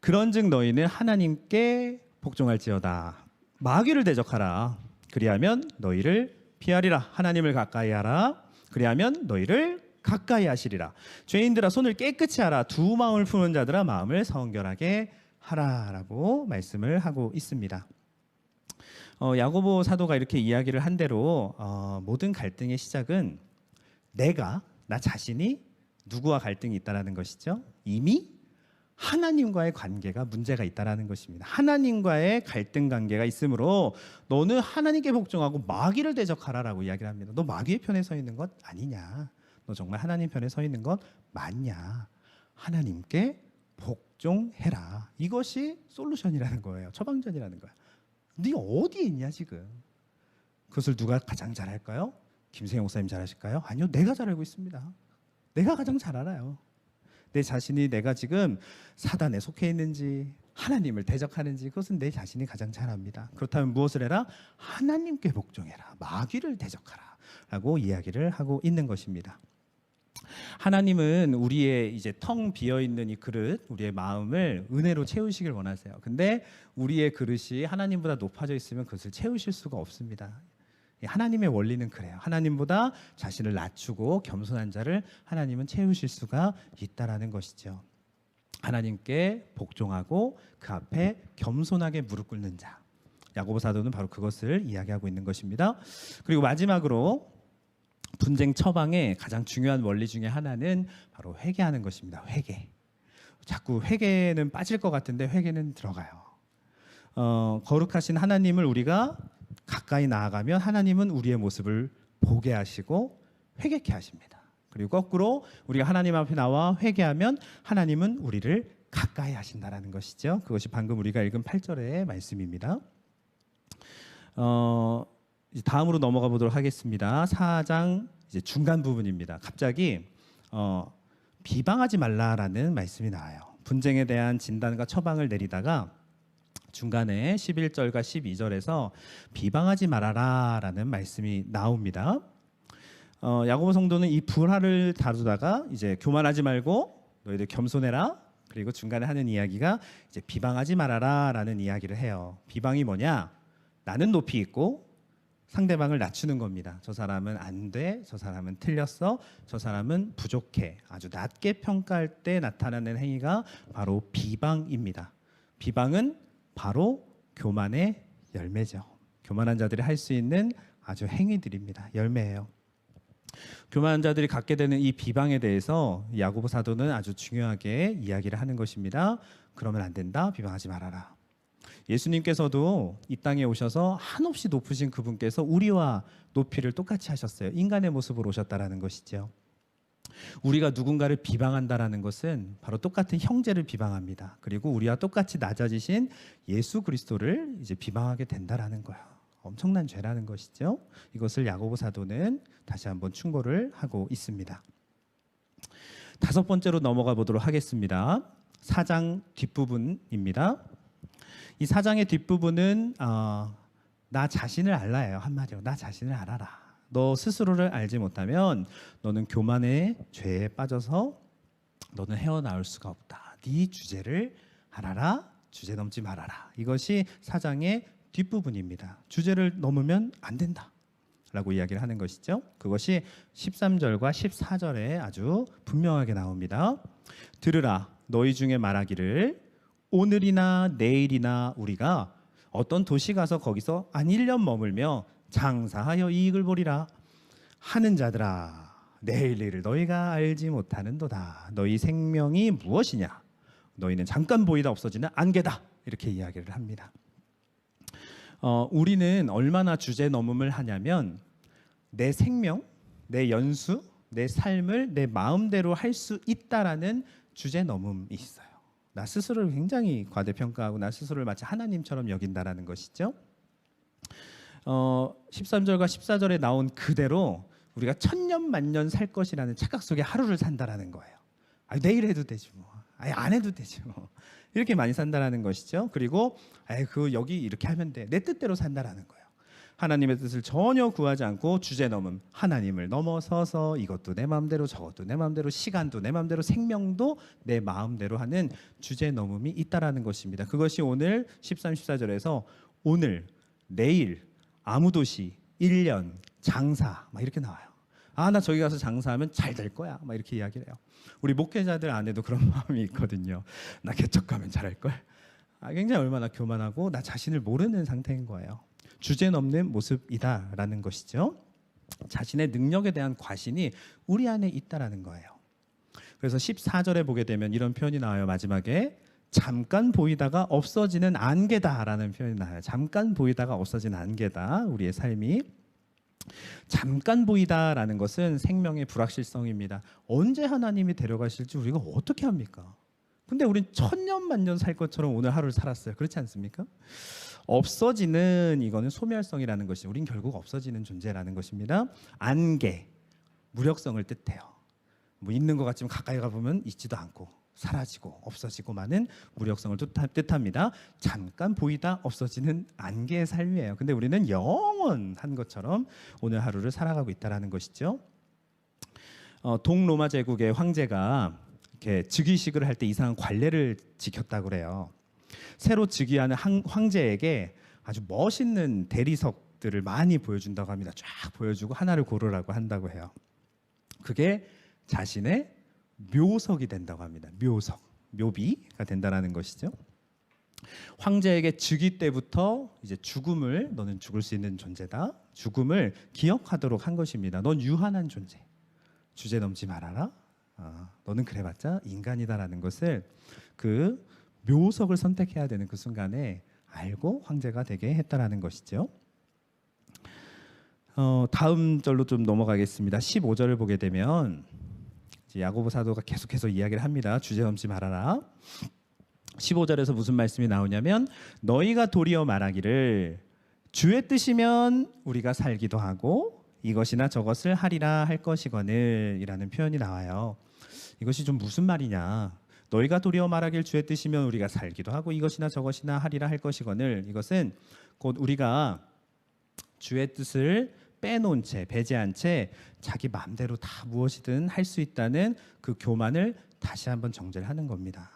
그런즉 너희는 하나님께 복종할지어다. 마귀를 대적하라. 그리하면 너희를 피하리라. 하나님을 가까이 하라. 그리하면 너희를 가까이 하시리라. 죄인들아 손을 깨끗이 하라. 두 마음을 푸는 자들아 마음을 성결하게 하라라고 말씀을 하고 있습니다. 야고보 사도가 이렇게 이야기를 한 대로 모든 갈등의 시작은 나 자신이 누구와 갈등이 있다라는 것이죠. 이미 하나님과의 관계가 문제가 있다라는 것입니다. 하나님과의 갈등 관계가 있으므로 너는 하나님께 복종하고 마귀를 대적하라라고 이야기를 합니다. 너 마귀의 편에 서 있는 것 아니냐? 너 정말 하나님 편에 서 있는 것 맞냐? 하나님께 복종해라. 이것이 솔루션이라는 거예요. 처방전이라는 거예요. 네 어디에 있냐 지금? 그것을 누가 가장 잘 할까요? 김세영 목사님 잘 하실까요? 아니요, 내가 잘 알고 있습니다. 내가 가장 잘 알아요. 내 자신이 내가 지금 사단에 속해 있는지 하나님을 대적하는지 그것은 내 자신이 가장 잘 압니다. 그렇다면 무엇을 해라? 하나님께 복종해라. 마귀를 대적하라 라고 이야기를 하고 있는 것입니다. 하나님은 우리의 이제 텅 비어있는 이 그릇, 우리의 마음을 은혜로 채우시길 원하세요. 근데 우리의 그릇이 하나님보다 높아져 있으면 그것을 채우실 수가 없습니다. 하나님의 원리는 그래요. 하나님보다 자신을 낮추고 겸손한 자를 하나님은 채우실 수가 있다라는 것이죠. 하나님께 복종하고 그 앞에 겸손하게 무릎 꿇는 자. 야고보 사도는 바로 그것을 이야기하고 있는 것입니다. 그리고 마지막으로 분쟁 처방의 가장 중요한 원리 중에 하나는 바로 회개하는 것입니다. 회개. 자꾸 회개는 빠질 것 같은데 회개는 들어가요. 거룩하신 하나님을 우리가 가까이 나아가면 하나님은 우리의 모습을 보게 하시고 회개케 하십니다. 그리고 거꾸로 우리가 하나님 앞에 나와 회개하면 하나님은 우리를 가까이 하신다라는 것이죠. 그것이 방금 우리가 읽은 8절의 말씀입니다. 이제 다음으로 넘어가 보도록 하겠습니다. 4장 이제 중간 부분입니다. 갑자기 비방하지 말라라는 말씀이 나와요. 분쟁에 대한 진단과 처방을 내리다가 중간에 11절과 12절에서 비방하지 말아라라는 말씀이 나옵니다. 야고보 성도는 이 불화를 다루다가 이제 교만하지 말고 너희들 겸손해라. 그리고 중간에 하는 이야기가 이제 비방하지 말아라라는 이야기를 해요. 비방이 뭐냐? 나는 높이 있고 상대방을 낮추는 겁니다. 저 사람은 안 돼, 저 사람은 틀렸어, 저 사람은 부족해. 아주 낮게 평가할 때 나타나는 행위가 바로 비방입니다. 비방은 바로 교만의 열매죠. 교만한 자들이 할 수 있는 아주 행위들입니다. 열매예요. 교만한 자들이 갖게 되는 이 비방에 대해서 야고보 사도는 아주 중요하게 이야기를 하는 것입니다. 그러면 안 된다. 비방하지 말아라. 예수님께서도 이 땅에 오셔서 한없이 높으신 그분께서 우리와 높이를 똑같이 하셨어요. 인간의 모습으로 오셨다라는 것이죠. 우리가 누군가를 비방한다라는 것은 바로 똑같은 형제를 비방합니다. 그리고 우리와 똑같이 낮아지신 예수 그리스도를 이제 비방하게 된다라는 거예요. 엄청난 죄라는 것이죠. 이것을 야고보 사도는 다시 한번 충고를 하고 있습니다. 다섯 번째로 넘어가 보도록 하겠습니다. 4장 뒷부분입니다. 이 4장의 뒷부분은 나 자신을 알라예요. 한마디로 나 자신을 알아라. 너 스스로를 알지 못하면 너는 교만의 죄에 빠져서 너는 헤어나올 수가 없다. 네 주제를 알아라. 주제 넘지 말아라. 이것이 4장의 뒷부분입니다. 주제를 넘으면 안 된다 라고 이야기를 하는 것이죠. 그것이 13절과 14절에 아주 분명하게 나옵니다. 들으라 너희 중에 말하기를 오늘이나 내일이나 우리가 어떤 도시 가서 거기서 한 1년 머물며 장사하여 이익을 보리라 하는 자들아 내일 일을 너희가 알지 못하는도다. 너희 생명이 무엇이냐? 너희는 잠깐 보이다 없어지는 안개다. 이렇게 이야기를 합니다. 우리는 얼마나 주제 넘음을 하냐면 내 생명, 내 연수, 내 삶을 내 마음대로 할 수 있다라는 주제 넘음이 있어요. 나 스스로를 굉장히 과대평가하고 나 스스로를 마치 하나님처럼 여긴다라는 것이죠. 13절과 14절에 나온 그대로 우리가 천년 만년 살 것이라는 착각 속에 하루를 산다라는 거예요. 내일 해도 되지 뭐. 안 해도 되지 뭐. 이렇게 많이 산다라는 것이죠. 그리고 여기 이렇게 하면 돼. 내 뜻대로 산다라는 거예요. 하나님의 뜻을 전혀 구하지 않고 주제 넘음, 하나님을 넘어서서 이것도 내 마음대로 저것도 내 마음대로 시간도 내 마음대로 생명도 내 마음대로 하는 주제 넘음이 있다라는 것입니다. 그것이 오늘 13, 14절에서 오늘, 내일, 아무 도시, 1년, 장사 막 이렇게 나와요. 나 저기 가서 장사하면 잘 될 거야 막 이렇게 이야기를 해요. 우리 목회자들 안에도 그런 마음이 있거든요. 나 개척 가면 잘할 걸. 굉장히 얼마나 교만하고 나 자신을 모르는 상태인 거예요. 주제 넘는 모습이다라는 것이죠. 자신의 능력에 대한 과신이 우리 안에 있다라는 거예요. 그래서 14절에 보게 되면 이런 표현이 나와요. 마지막에 잠깐 보이다가 없어지는 안개다라는 표현이 나와요. 잠깐 보이다가 없어지는 안개다. 우리의 삶이 잠깐 보이다라는 것은 생명의 불확실성입니다. 언제 하나님이 데려가실지 우리가 어떻게 합니까? 근데 우린 천년 만년 살 것처럼 오늘 하루를 살았어요. 그렇지 않습니까? 없어지는 이거는 소멸성이라는 것이 우린 결국 없어지는 존재라는 것입니다. 안개, 무력성을 뜻해요. 뭐 있는 것 같지만 가까이 가보면 있지도 않고 사라지고 없어지고 많은 무력성을 뜻합니다. 잠깐 보이다 없어지는 안개의 삶이에요. 근데 우리는 영원한 것처럼 오늘 하루를 살아가고 있다는 것이죠. 동로마 제국의 황제가 이렇게 즉위식을 할 때 이상한 관례를 지켰다고 그래요. 새로 즉위하는 황제에게 아주 멋있는 대리석들을 많이 보여준다고 합니다. 쫙 보여주고 하나를 고르라고 한다고 해요. 그게 자신의 묘석이 된다고 합니다. 묘석, 묘비가 된다라는 것이죠. 황제에게 즉위 때부터 이제 죽음을 너는 죽을 수 있는 존재다. 죽음을 기억하도록 한 것입니다. 넌 유한한 존재. 주제 넘지 말아라. 너는 그래봤자 인간이다라는 것을 그 묘석을 선택해야 되는 그 순간에 알고 황제가 되게 했다라는 것이죠. 다음 절로 좀 넘어가겠습니다. 15절을 보게 되면 이제 야고보 사도가 계속해서 이야기를 합니다. 주저넘지 말아라. 15절에서 무슨 말씀이 나오냐면 너희가 도리어 말하기를 주의 뜻이면 우리가 살기도 하고 이것이나 저것을 하리라 할 것이거늘 이라는 표현이 나와요. 이것이 좀 무슨 말이냐. 너희가 도리어 말하길 주의 뜻이면 우리가 살기도 하고 이것이나 저것이나 하리라 할 것이거늘 이것은 곧 우리가 주의 뜻을 빼놓은 채 배제한 채 자기 마음대로 다 무엇이든 할 수 있다는 그 교만을 다시 한번 정죄를 하는 겁니다.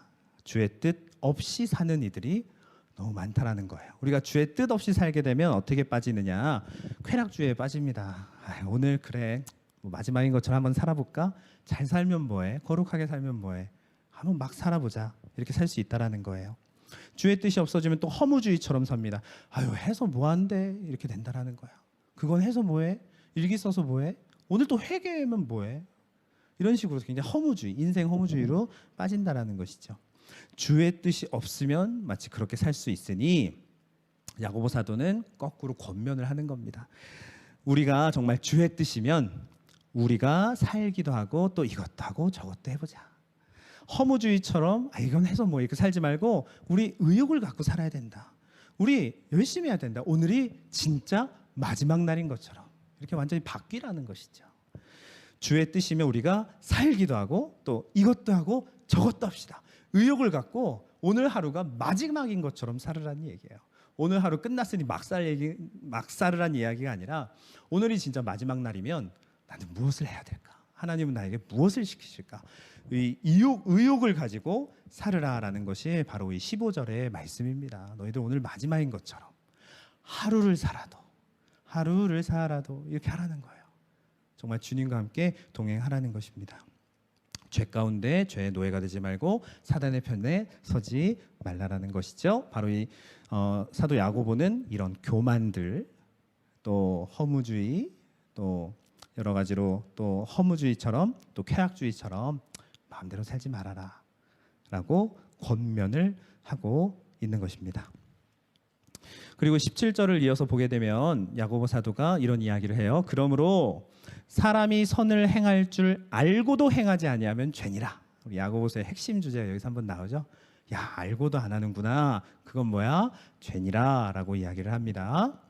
주의 뜻 없이 사는 이들이 너무 많다라는 거예요. 우리가 주의 뜻 없이 살게 되면 어떻게 빠지느냐? 쾌락주의에 빠집니다. 오늘 그래 뭐 마지막인 것처럼 한번 살아볼까? 잘 살면 뭐해? 거룩하게 살면 뭐해? 한번 막 살아보자. 이렇게 살 수 있다라는 거예요. 주의 뜻이 없어지면 또 허무주의처럼 삽니다. 아유 해서 뭐한데 이렇게 된다라는 거예요. 그건 해서 뭐해? 일기 써서 뭐해? 오늘 또 회개하면 뭐해? 이런 식으로 굉장히 허무주의, 인생 허무주의로 빠진다라는 것이죠. 주의 뜻이 없으면 마치 그렇게 살 수 있으니 야고보 사도는 거꾸로 권면을 하는 겁니다. 우리가 정말 주의 뜻이면 우리가 살기도 하고 또 이것도 하고 저것도 해보자. 허무주의처럼 이건 해서 뭐 이렇게 살지 말고 우리 의욕을 갖고 살아야 된다. 우리 열심히 해야 된다. 오늘이 진짜 마지막 날인 것처럼 이렇게 완전히 바뀌라는 것이죠. 주의 뜻이면 우리가 살기도 하고 또 이것도 하고 저것도 합시다. 의욕을 갖고 오늘 하루가 마지막인 것처럼 살으라는 얘기예요. 오늘 하루 끝났으니 막 살으라는 이야기가 아니라 오늘이 진짜 마지막 날이면 나는 무엇을 해야 될까? 하나님은 나에게 무엇을 시키실까? 이 의욕을 가지고 살으라라는 것이 바로 이 15절의 말씀입니다. 너희들 오늘 마지막인 것처럼 하루를 살아도 이렇게 하라는 거예요. 정말 주님과 함께 동행하라는 것입니다. 죄 가운데 죄의 노예가 되지 말고 사단의 편에 서지 말라라는 것이죠. 바로 이 사도 야고보는 이런 교만들, 또 허무주의, 또 여러 가지로 또 허무주의처럼 또 쾌락주의처럼 마음대로 살지 말아라라고 권면을 하고 있는 것입니다. 그리고 17절을 이어서 보게 되면 야고보 사도가 이런 이야기를 해요. 그러므로 사람이 선을 행할 줄 알고도 행하지 아니하면 죄니라. 우리 야고보서의 핵심 주제가 여기서 한번 나오죠. 야, 알고도 안 하는구나. 그건 뭐야? 죄니라라고 이야기를 합니다.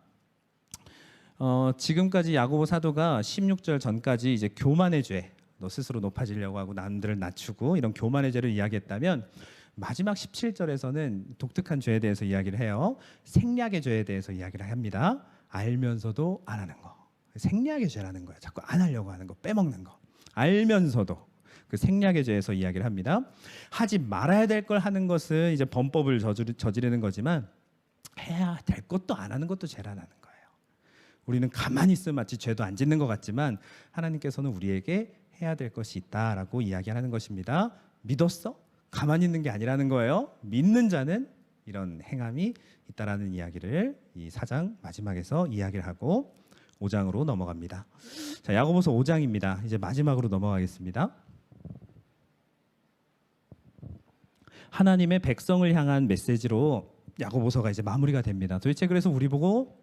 지금까지 야고보 사도가 16절 전까지 이제 교만의 죄, 너 스스로 높아지려고 하고 남들을 낮추고 이런 교만의 죄를 이야기했다면 마지막 17절에서는 독특한 죄에 대해서 이야기를 해요. 생략의 죄에 대해서 이야기를 합니다. 알면서도 안 하는 거. 생략의 죄라는 거예요. 자꾸 안 하려고 하는 거, 빼먹는 거. 알면서도 그 생략의 죄에서 이야기를 합니다. 하지 말아야 될 걸 하는 것은 이제 범법을 저지르는 거지만 해야 될 것도 안 하는 것도 죄라는 거예요. 우리는 가만히 있으면 마치 죄도 안 짓는 것 같지만 하나님께서는 우리에게 해야 될 것이 있다라고 이야기하는 것입니다. 믿었어? 가만히 있는 게 아니라는 거예요. 믿는 자는 이런 행함이 있다라는 이야기를 이 4장 마지막에서 이야기를 하고 5장으로 넘어갑니다. 자, 야고보서 5장입니다. 이제 마지막으로 넘어가겠습니다. 하나님의 백성을 향한 메시지로 야고보서가 이제 마무리가 됩니다. 도대체 그래서 우리 보고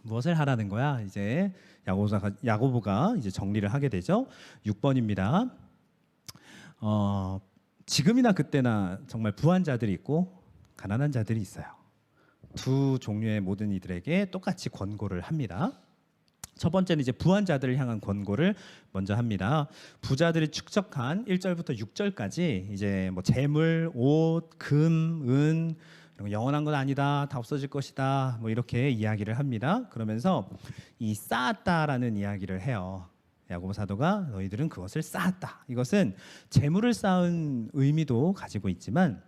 무엇을 하라는 거야? 이제 야고보가 이제 정리를 하게 되죠. 6번입니다. 지금이나 그때나 정말 부한 자들이 있고 가난한 자들이 있어요. 두 종류의 모든 이들에게 똑같이 권고를 합니다. 첫 번째는 이제 부한 자들을 향한 권고를 먼저 합니다. 부자들이 축적한 1절부터 6절까지 이제 뭐 재물, 옷, 금, 은 이런 거 영원한 건 아니다, 다 없어질 것이다, 뭐 이렇게 이야기를 합니다. 그러면서 이 쌓았다라는 이야기를 해요. 야고보 사도가 너희들은 그것을 쌓았다. 이것은 재물을 쌓은 의미도 가지고 있지만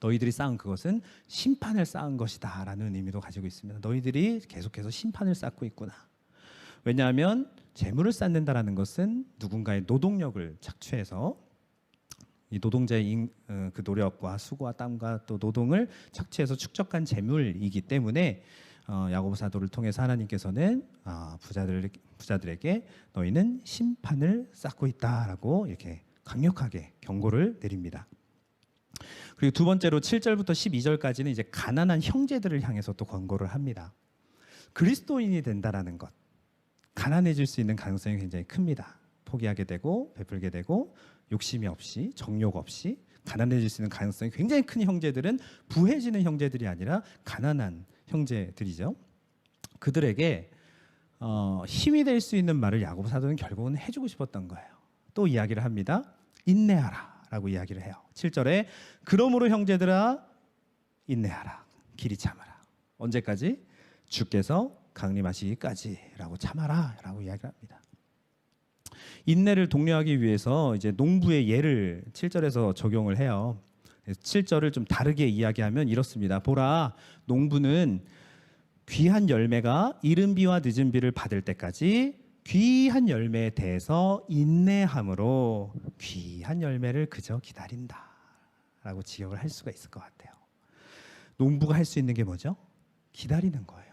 너희들이 쌓은 그것은 심판을 쌓은 것이다라는 의미도 가지고 있습니다. 너희들이 계속해서 심판을 쌓고 있구나. 왜냐하면 재물을 쌓는다라는 것은 누군가의 노동력을 착취해서 이 노동자의 그 노력과 수고와 땀과 또 노동을 착취해서 축적한 재물이기 때문에 야고보 사도를 통해서 하나님께서는 부자들에게 너희는 심판을 쌓고 있다라고 이렇게 강력하게 경고를 내립니다. 그리고 두 번째로 7절부터 12절까지는 이제 가난한 형제들을 향해서 또 권고를 합니다. 그리스도인이 된다라는 것, 가난해질 수 있는 가능성이 굉장히 큽니다. 포기하게 되고 베풀게 되고 욕심이 없이 정욕 없이 가난해질 수 있는 가능성이 굉장히 큰 형제들은 부해지는 형제들이 아니라 가난한 형제들이죠. 그들에게 힘이 될 수 있는 말을 야고보 사도는 결국은 해주고 싶었던 거예요. 또 이야기를 합니다. 인내하라 라고 이야기를 해요. 7절에 그러므로 형제들아 인내하라 길이 참아라. 언제까지? 주께서 강림하시기까지 라고 참아라 라고 이야기를 합니다. 인내를 독려하기 위해서 이제 농부의 예를 7절에서 적용을 해요. 7절을 좀 다르게 이야기하면 이렇습니다. 보라, 농부는 귀한 열매가 이른 비와 늦은 비를 받을 때까지 귀한 열매에 대해서 인내함으로 귀한 열매를 그저 기다린다 라고 지적을 할 수가 있을 것 같아요. 농부가 할 수 있는 게 뭐죠? 기다리는 거예요.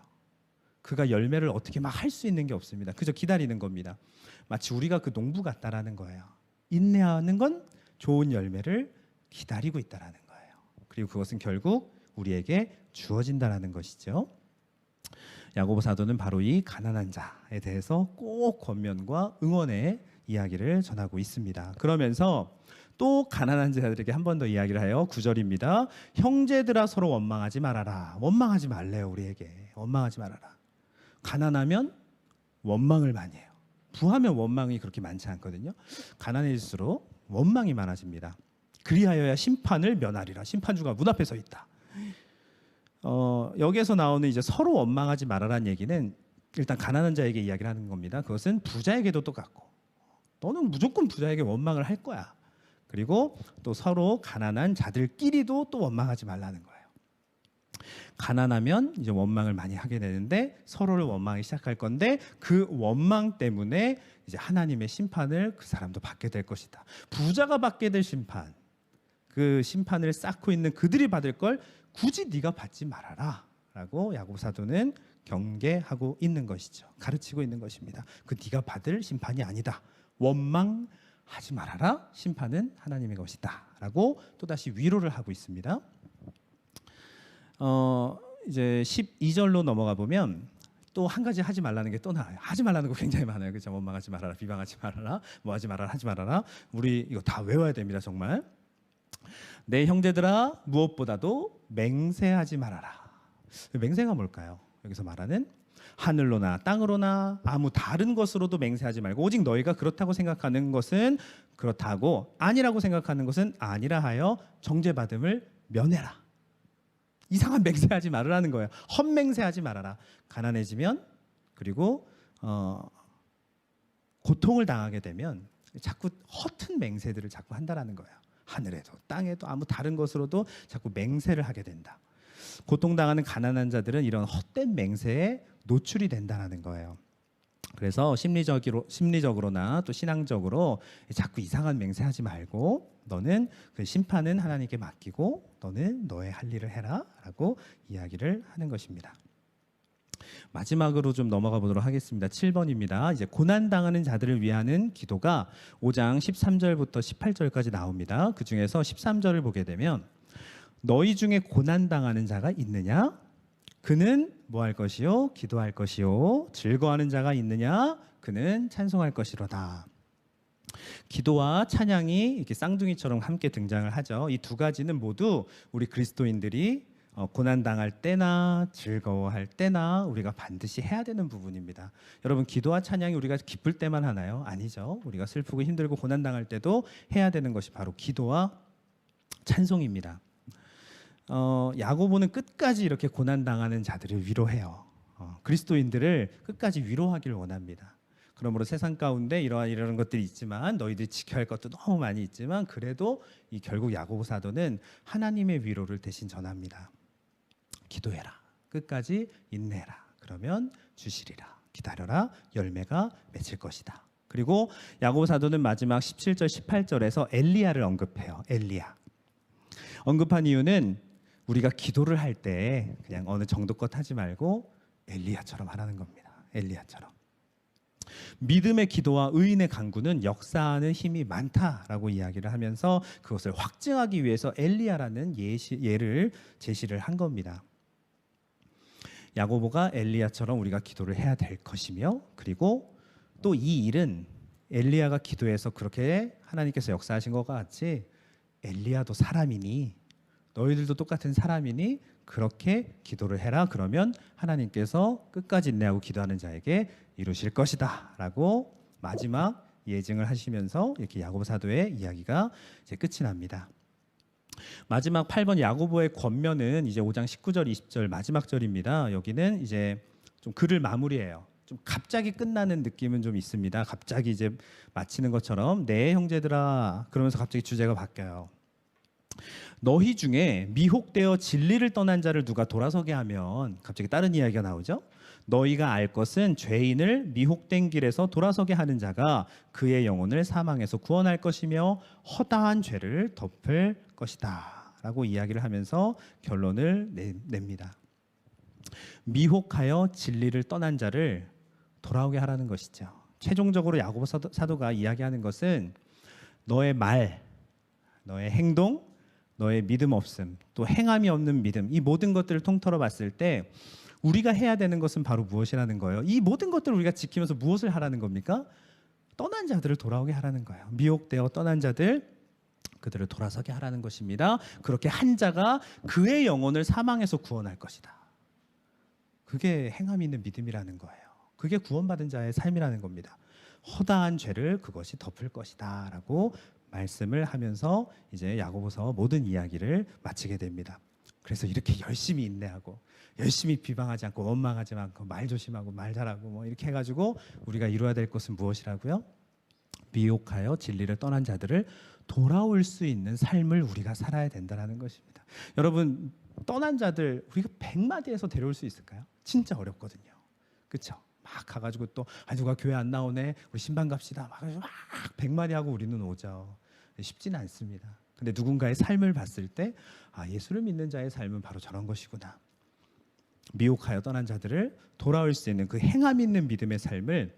그가 열매를 어떻게 막 할 수 있는 게 없습니다. 그저 기다리는 겁니다. 마치 우리가 그 농부 같다라는 거예요. 인내하는 건 좋은 열매를 기다리고 있다라는 거예요. 그리고 그것은 결국 우리에게 주어진다라는 것이죠. 야고보 사도는 바로 이 가난한 자에 대해서 꼭 권면과 응원의 이야기를 전하고 있습니다. 그러면서 또 가난한 자들에게 한 번 더 이야기를 해요. 9절입니다. 형제들아 서로 원망하지 말아라. 원망하지 말래요. 우리에게 원망하지 말아라. 가난하면 원망을 많이 해요. 부하면 원망이 그렇게 많지 않거든요. 가난해질수록 원망이 많아집니다. 그리하여야 심판을 면하리라. 심판주가 문 앞에 서 있다. 여기에서 나오는 이제 서로 원망하지 말아라는 얘기는 일단 가난한 자에게 이야기를 하는 겁니다. 그것은 부자에게도 똑같고 너는 무조건 부자에게 원망을 할 거야. 그리고 또 서로 가난한 자들끼리도 또 원망하지 말라는 거예요. 가난하면 이제 원망을 많이 하게 되는데 서로를 원망하기 시작할 건데 그 원망 때문에 이제 하나님의 심판을 그 사람도 받게 될 것이다. 부자가 받게 될 심판, 그 심판을 쌓고 있는 그들이 받을 걸 굳이 네가 받지 말아라 라고 야고보 사도는 경계하고 있는 것이죠. 가르치고 있는 것입니다. 그 네가 받을 심판이 아니다. 원망하지 말아라. 심판은 하나님의 것이다 라고 또다시 위로를 하고 있습니다. 이제 12절로 넘어가 보면 또 한 가지 하지 말라는 게 또 나와요. 하지 말라는 거 굉장히 많아요. 그렇죠? 원망하지 말아라, 비방하지 말아라, 뭐 하지 말아라, 하지 말아라. 우리 이거 다 외워야 됩니다. 정말. 내 형제들아 무엇보다도 맹세하지 말아라. 맹세가 뭘까요? 여기서 말하는 하늘로나 땅으로나 아무 다른 것으로도 맹세하지 말고 오직 너희가 그렇다고 생각하는 것은 그렇다고 아니라고 생각하는 것은 아니라 하여 정죄받음을 면해라. 이상한 맹세하지 말으라는 거예요. 헛맹세하지 말아라. 가난해지면 그리고 고통을 당하게 되면 자꾸 허튼 맹세들을 자꾸 한다라는 거예요. 하늘에도 땅에도 아무 다른 것으로도 자꾸 맹세를 하게 된다. 고통당하는 가난한 자들은 이런 헛된 맹세에 노출이 된다는 거예요. 그래서 심리적으로나 또 신앙적으로 자꾸 이상한 맹세하지 말고 너는 그 심판은 하나님께 맡기고 너는 너의 할 일을 해라 라고 이야기를 하는 것입니다. 마지막으로 좀 넘어가 보도록 하겠습니다. 7번입니다. 이제 고난당하는 자들을 위하는 기도가 5장 13절부터 18절까지 나옵니다. 그 중에서 13절을 보게 되면 너희 중에 고난당하는 자가 있느냐? 그는 뭐 할 것이요? 기도할 것이요. 즐거워하는 자가 있느냐? 그는 찬송할 것이로다. 기도와 찬양이 이렇게 쌍둥이처럼 함께 등장을 하죠. 이 두 가지는 모두 우리 그리스도인들이 고난당할 때나 즐거워할 때나 우리가 반드시 해야 되는 부분입니다. 여러분, 기도와 찬양이 우리가 기쁠 때만 하나요? 아니죠. 우리가 슬프고 힘들고 고난당할 때도 해야 되는 것이 바로 기도와 찬송입니다. 야고보는 끝까지 이렇게 고난당하는 자들을 위로해요. 그리스도인들을 끝까지 위로하기를 원합니다. 그러므로 세상 가운데 이러한 것들이 있지만 너희들이 지켜야 할 것도 너무 많이 있지만 그래도 이 결국 야고보 사도는 하나님의 위로를 대신 전합니다. 기도해라. 끝까지 인내해라. 그러면 주시리라. 기다려라. 열매가 맺힐 것이다. 그리고 야고보 사도는 마지막 17절 18절에서 엘리야를 언급해요. 엘리야. 언급한 이유는 우리가 기도를 할 때 그냥 어느 정도껏 하지 말고 엘리야처럼 하라는 겁니다. 엘리야처럼. 믿음의 기도와 의인의 간구는 역사하는 힘이 많다라고 이야기를 하면서 그것을 확증하기 위해서 엘리야라는 예를 제시를 한 겁니다. 야고보가 엘리야처럼 우리가 기도를 해야 될 것이며 그리고 또 이 일은 엘리야가 기도해서 그렇게 하나님께서 역사하신 것과 같이 엘리야도 사람이니 너희들도 똑같은 사람이니 그렇게 기도를 해라. 그러면 하나님께서 끝까지 인내하고 기도하는 자에게 이루실 것이다 라고 마지막 예증을 하시면서 이렇게 야고보 사도의 이야기가 이제 끝이 납니다. 마지막 8번 야고보의 권면은 이제 5장 19절 20절 마지막 절입니다. 여기는 이제 좀 글을 마무리해요. 좀 갑자기 끝나는 느낌은 좀 있습니다. 갑자기 이제 마치는 것처럼 네 형제들아 그러면서 갑자기 주제가 바뀌어요. 너희 중에 미혹되어 진리를 떠난 자를 누가 돌아서게 하면 갑자기 다른 이야기가 나오죠. 너희가 알 것은 죄인을 미혹된 길에서 돌아서게 하는 자가 그의 영혼을 사망에서 구원할 것이며 허다한 죄를 덮을 것이다 라고 이야기를 하면서 결론을 냅니다. 미혹하여 진리를 떠난 자를 돌아오게 하라는 것이죠. 최종적으로 야고보 사도가 이야기하는 것은 너의 말, 너의 행동, 너의 믿음 없음, 또 행함이 없는 믿음, 이 모든 것들을 통틀어 봤을 때 우리가 해야 되는 것은 바로 무엇이라는 거예요? 이 모든 것들을 우리가 지키면서 무엇을 하라는 겁니까? 떠난 자들을 돌아오게 하라는 거예요. 미혹되어 떠난 자들, 그들을 돌아서게 하라는 것입니다. 그렇게 한 자가 그의 영혼을 사망에서 구원할 것이다. 그게 행함이 있는 믿음이라는 거예요. 그게 구원받은 자의 삶이라는 겁니다. 허다한 죄를 그것이 덮을 것이다 라고 말씀을 하면서 이제 야고보서 모든 이야기를 마치게 됩니다. 그래서 이렇게 열심히 인내하고 열심히 비방하지 않고 원망하지 않고 말 조심하고 말 잘하고 뭐 이렇게 해가지고 우리가 이루어야 될 것은 무엇이라고요? 미혹하여 진리를 떠난 자들을 돌아올 수 있는 삶을 우리가 살아야 된다는 것입니다. 여러분 떠난 자들 우리가 100마디에서 데려올 수 있을까요? 진짜 어렵거든요. 그렇죠? 막 가가지고 또 누가 교회 안 나오네 우리 신방 갑시다 막 100마디 하고 우리는 오죠. 쉽지는 않습니다. 근데 누군가의 삶을 봤을 때 예수를 믿는 자의 삶은 바로 저런 것이구나. 미혹하여 떠난 자들을 돌아올 수 있는 그 행함 있는 믿음의 삶을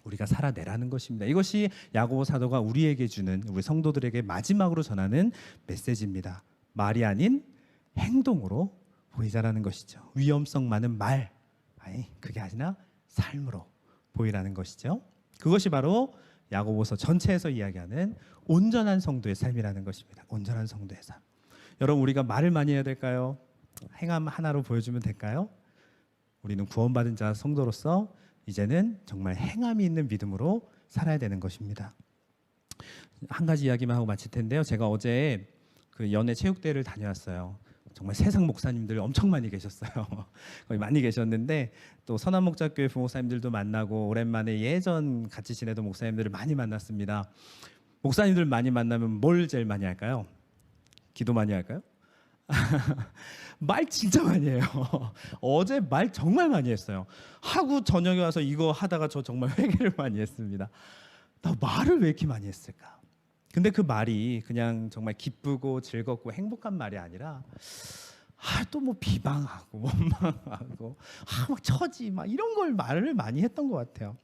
우리가 살아내라는 것입니다. 이것이 야고보 사도가 우리에게 주는 우리 성도들에게 마지막으로 전하는 메시지입니다. 말이 아닌 행동으로 보이자라는 것이죠. 위험성 많은 말 그게 아니라 삶으로 보이라는 것이죠. 그것이 바로 야고보서 전체에서 이야기하는 온전한 성도의 삶이라는 것입니다. 온전한 성도의 삶. 여러분 우리가 말을 많이 해야 될까요? 행함 하나로 보여주면 될까요? 우리는 구원받은 자 성도로서 이제는 정말 행함이 있는 믿음으로 살아야 되는 것입니다. 한 가지 이야기만 하고 마칠 텐데요. 제가 어제 그 연애 체육대회를 다녀왔어요. 정말 세상 목사님들 엄청 많이 계셨어요. 거의 많이 계셨는데 또 선한목자교회 부목사님들도 만나고 오랜만에 예전 같이 지내던 목사님들을 많이 만났습니다. 목사님들 많이 만나면 뭘 제일 많이 할까요? 기도 많이 할까요? 말 진짜 많이 해요. 어제 말 정말 많이 했어요. 하고 저녁에 와서 이거 하다가 저 정말 회개를 많이 했습니다. 나 말을 왜 이렇게 많이 했을까? 근데 그 말이 그냥 정말 기쁘고 즐겁고 행복한 말이 아니라 또 뭐 비방하고 원망하고 막 처지 막 이런 걸 말을 많이 했던 것 같아요.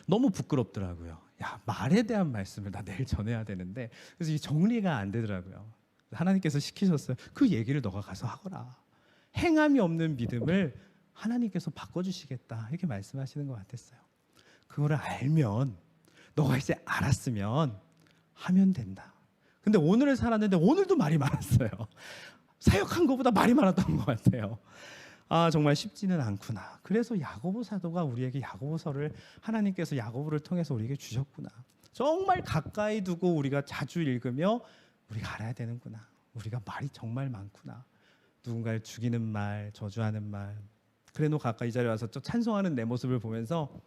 너무 부끄럽더라고요. 말에 대한 말씀을 나 내일 전해야 되는데 그래서 이 정리가 안 되더라고요. 하나님께서 시키셨어요. 그 얘기를 너가 가서 하거라. 행함이 없는 믿음을 하나님께서 바꿔주시겠다 이렇게 말씀하시는 것 같았어요. 그거를 알면 너가 이제 알았으면 하면 된다. 근데 오늘을 살았는데 오늘도 말이 많았어요. 사역한 것보다 말이 많았던 것 같아요. 정말 쉽지는 않구나. 그래서 야고보 사도가 우리에게 야고보서를 하나님께서 야고보를 통해서 우리에게 주셨구나. 정말 가까이 두고 우리가 자주 읽으며 우리가 알아야 되는구나. 우리가 말이 정말 많구나. 누군가를 죽이는 말, 저주하는 말. 그래놓고 아까 이 자리에 와서 또 찬송하는 내 모습을 보면서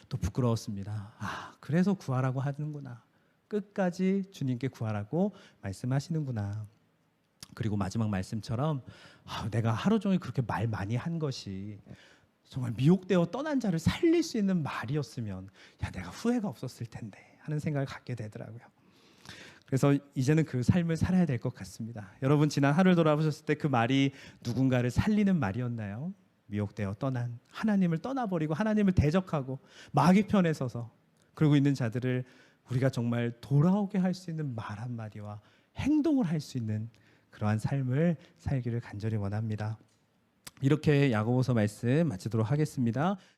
또 부끄러웠습니다. 그래서 구하라고 하는구나. 끝까지 주님께 구하라고 말씀하시는구나. 그리고 마지막 말씀처럼 내가 하루 종일 그렇게 말 많이 한 것이 정말 미혹되어 떠난 자를 살릴 수 있는 말이었으면 내가 후회가 없었을 텐데 하는 생각을 갖게 되더라고요. 그래서 이제는 그 삶을 살아야 될 것 같습니다. 여러분 지난 하루를 돌아보셨을 때 그 말이 누군가를 살리는 말이었나요? 미혹되어 떠난 하나님을 떠나버리고 하나님을 대적하고 마귀 편에 서서 그러고 있는 자들을 우리가 정말 돌아오게 할 수 있는 말 한마디와 행동을 할 수 있는 그러한 삶을 살기를 간절히 원합니다. 이렇게 야고보서 말씀 마치도록 하겠습니다.